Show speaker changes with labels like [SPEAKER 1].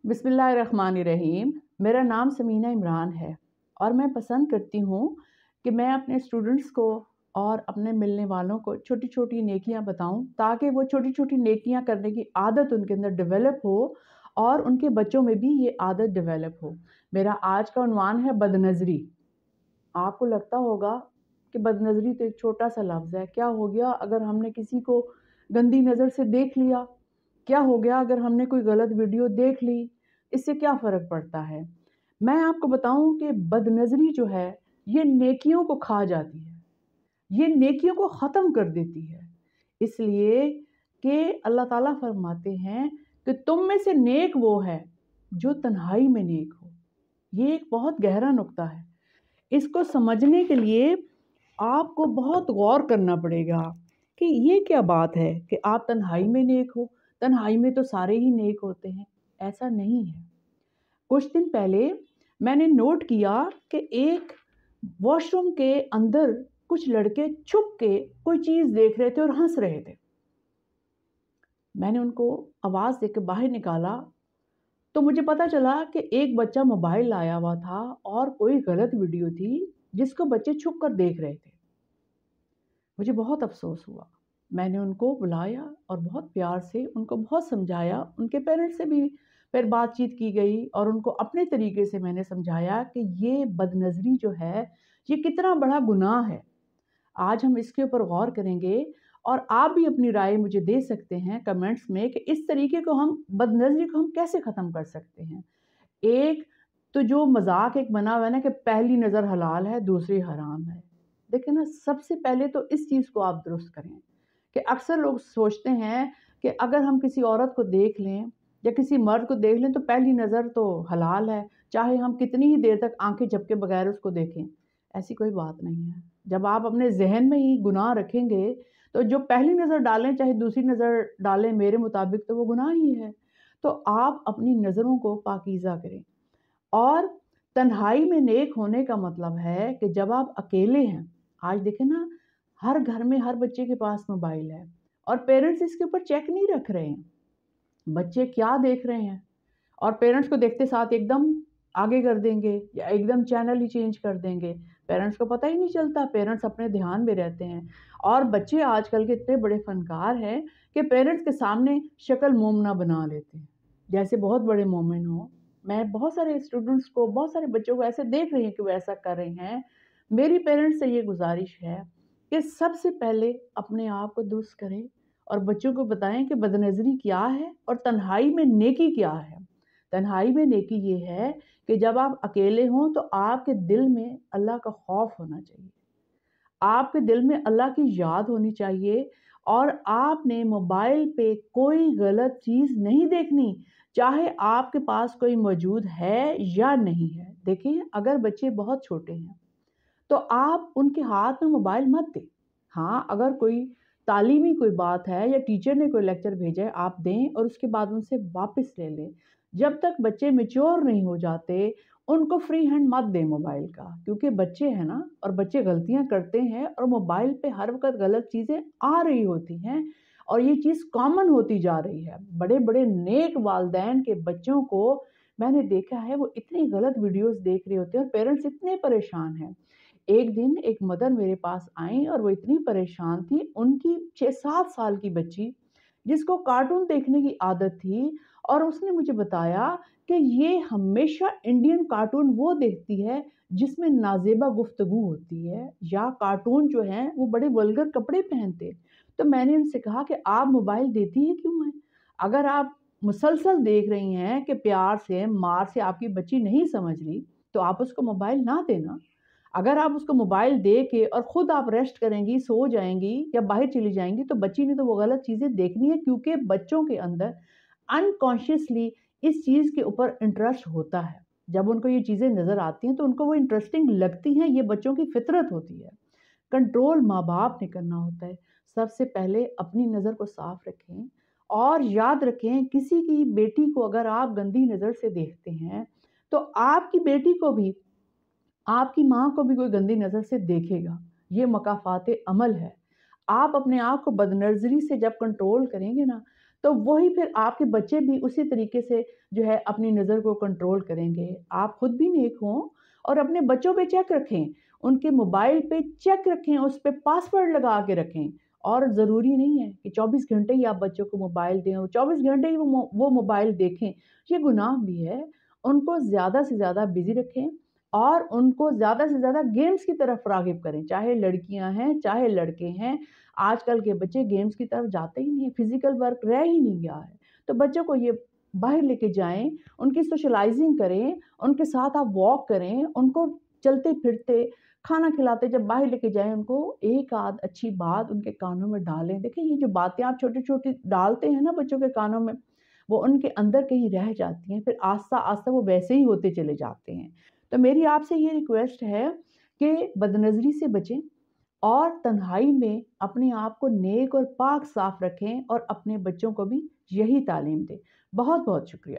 [SPEAKER 1] बिस्मिल्लाहिर्रहमानिर्रहीम। मेरा नाम समीना इमरान है और मैं पसंद करती हूँ कि मैं अपने स्टूडेंट्स को और अपने मिलने वालों को छोटी छोटी नेकियां बताऊं ताकि वो छोटी छोटी नेकियां करने की आदत उनके अंदर डेवलप हो और उनके बच्चों में भी ये आदत डेवलप हो। मेरा आज का उन्वान है बदनज़री। आपको लगता होगा कि बदनज़री तो एक छोटा सा लफ्ज़ है, क्या हो गया अगर हमने किसी को गंदी नज़र से देख लिया, क्या हो गया अगर हमने कोई गलत वीडियो देख ली, इससे क्या फ़र्क पड़ता है। मैं आपको बताऊं कि बदनज़री जो है ये नेकियों को खा जाती है, ये नेकियों को ख़त्म कर देती है। इसलिए कि अल्लाह ताला फरमाते हैं कि तुम में से नेक वो है जो तन्हाई में नेक हो। ये एक बहुत गहरा नुक्ता है। इसको समझने के लिए आपको बहुत गौर करना पड़ेगा कि ये क्या बात है कि आप तन्हाई में नेक हो। तन्हाई में तो सारे ही नेक होते हैं, ऐसा नहीं है। कुछ दिन पहले मैंने नोट किया कि एक वॉशरूम के अंदर कुछ लड़के छुप के कोई चीज़ देख रहे थे और हंस रहे थे। मैंने उनको आवाज़ देकर बाहर निकाला तो मुझे पता चला कि एक बच्चा मोबाइल लाया हुआ था और कोई गलत वीडियो थी जिसको बच्चे छुप कर देख रहे थे। मुझे बहुत अफसोस हुआ। मैंने उनको बुलाया और बहुत प्यार से उनको बहुत समझाया। उनके पेरेंट्स से भी फिर बातचीत की गई और उनको अपने तरीके से मैंने समझाया कि ये बदनज़री जो है ये कितना बड़ा गुनाह है। आज हम इसके ऊपर गौर करेंगे और आप भी अपनी राय मुझे दे सकते हैं कमेंट्स में कि इस तरीके को हम बदनज़री को हम कैसे ख़त्म कर सकते हैं। एक तो जो मजाक एक बना हुआ है ना कि पहली नज़र हलाल है दूसरी हराम है। देखिए ना, सबसे पहले तो इस चीज़ को आप दुरुस्त करें कि अक्सर लोग सोचते हैं कि अगर हम किसी औरत को देख लें या किसी मर्द को देख लें तो पहली नज़र तो हलाल है, चाहे हम कितनी ही देर तक आंखें झपके बगैर उसको देखें। ऐसी कोई बात नहीं है। जब आप अपने जहन में ही गुनाह रखेंगे तो जो पहली नज़र डालें चाहे दूसरी नज़र डालें, मेरे मुताबिक तो वो गुनाह ही है। तो आप अपनी नज़रों को पाकीज़ा करें। और तन्हाई में नेक होने का मतलब है कि जब आप अकेले हैं, आज देखें ना, हर घर में हर बच्चे के पास मोबाइल है और पेरेंट्स इसके ऊपर चेक नहीं रख रहे हैं बच्चे क्या देख रहे हैं, और पेरेंट्स को देखते साथ एकदम आगे कर देंगे या एकदम चैनल ही चेंज कर देंगे। पेरेंट्स को पता ही नहीं चलता, पेरेंट्स अपने ध्यान में रहते हैं। और बच्चे आजकल के इतने बड़े फनकार हैं कि पेरेंट्स के सामने शक्ल मोमना बना लेते हैं जैसे बहुत बड़े मोमिन हो। मैं बहुत सारे स्टूडेंट्स को, बहुत सारे बच्चों को ऐसे देख रही हूँ कि वो ऐसा कर रहे हैं। मेरी पेरेंट्स से ये गुजारिश है कि सबसे पहले अपने आप को दुरुस्त करें और बच्चों को बताएं कि बदनज़री क्या है और तन्हाई में नेकी क्या है। तन्हाई में नेकी ये है कि जब आप अकेले हों तो आपके दिल में अल्लाह का खौफ होना चाहिए, आपके दिल में अल्लाह की याद होनी चाहिए और आपने मोबाइल पे कोई गलत चीज़ नहीं देखनी, चाहे आपके पास कोई मौजूद है या नहीं है। देखिए, अगर बच्चे बहुत छोटे हैं तो आप उनके हाथ में मोबाइल मत दें। हाँ, अगर कोई तालीमी कोई बात है या टीचर ने कोई लेक्चर भेजा है, आप दें और उसके बाद उनसे वापस ले लें। जब तक बच्चे मैच्योर नहीं हो जाते, उनको फ्री हैंड मत दें मोबाइल का, क्योंकि बच्चे हैं ना और बच्चे गलतियाँ करते हैं और मोबाइल पे हर वक़्त गलत चीज़ें आ रही होती हैं और ये चीज़ कॉमन होती जा रही है। बड़े-बड़े नेक वालिदैन के बच्चों को मैंने देखा है, वो इतनी गलत वीडियोज़ देख रहे होते हैं और पेरेंट्स इतने परेशान हैं। एक दिन एक मदर मेरे पास आई और वो इतनी परेशान थी, उनकी 6-7 साल की बच्ची जिसको कार्टून देखने की आदत थी, और उसने मुझे बताया कि ये हमेशा इंडियन कार्टून वो देखती है जिसमें नाज़ेबा गुफ्तगू होती है या कार्टून जो हैं वो बड़े वल्गर कपड़े पहनते हैं। तो मैंने उनसे कहा कि आप मोबाइल देती हैं क्यों हैं? अगर आप मुसलसल देख रही हैं कि प्यार से, मार से आपकी बच्ची नहीं समझ रही, तो आप उसको मोबाइल ना देना। अगर आप उसको मोबाइल दे के और ख़ुद आप रेस्ट करेंगी, सो जाएँगी या बाहर चली जाएँगी, तो बच्ची ने तो वो गलत चीज़ें देखनी है, क्योंकि बच्चों के अंदर अनकॉन्शियसली इस चीज़ के ऊपर इंटरेस्ट होता है। जब उनको ये चीज़ें नज़र आती हैं तो उनको वो इंटरेस्टिंग लगती हैं, ये बच्चों की फ़ितरत होती है। कंट्रोल माँ-बाप ने करना होता है। सबसे पहले अपनी नज़र को साफ़ रखें और याद रखें, किसी की बेटी को अगर आप गंदी नज़र से देखते हैं, तो आपकी बेटी को भी, आपकी माँ को भी कोई गंदी नज़र से देखेगा। ये मकाफ़ात अमल है। आप अपने आप को बदनज़री से जब कंट्रोल करेंगे ना, تو وہی پھر آپ کے بچے بھی اسی طریقے سے جو ہے اپنی نظر کو کنٹرول کریں گے۔ آپ خود بھی نیک ہوں اور اپنے بچوں پہ چیک رکھیں، ان کے موبائل پہ چیک رکھیں، اس پہ پاسورڈ لگا کے رکھیں۔ اور ضروری نہیں ہے کہ 24 گھنٹے ہی آپ بچوں کو موبائل دیں اور 24 گھنٹے ہی وہ موبائل دیکھیں، یہ گناہ بھی ہے۔ ان کو زیادہ سے زیادہ بزی رکھیں اور ان کو زیادہ سے زیادہ گیمز کی طرف راغب کریں، چاہے لڑکیاں ہیں چاہے لڑکے ہیں۔ آج کل کے بچے گیمز کی طرف جاتے ہی نہیں ہیں، فزیکل ورک رہ ہی نہیں گیا ہے۔ تو بچوں کو یہ باہر لے کے جائیں، ان کی سوشلائزنگ کریں، ان کے ساتھ آپ واک کریں، ان کو چلتے پھرتے کھانا کھلاتے جب باہر لے کے جائیں، ان کو ایک آدھ اچھی بات ان کے کانوں میں ڈالیں۔ دیکھیں یہ جو باتیں آپ چھوٹی چھوٹی ڈالتے ہیں نا بچوں کے کانوں میں، وہ ان کے اندر کہیں رہ جاتی ہیں، پھر آہستہ آہستہ وہ ویسے ہی ہوتے چلے جاتے ہیں۔ تو میری آپ سے یہ ریکویسٹ ہے کہ بدنظری سے بچیں اور تنہائی میں اپنے آپ کو نیک اور پاک صاف رکھیں اور اپنے بچوں کو بھی یہی تعلیم دیں۔ بہت بہت شکریہ۔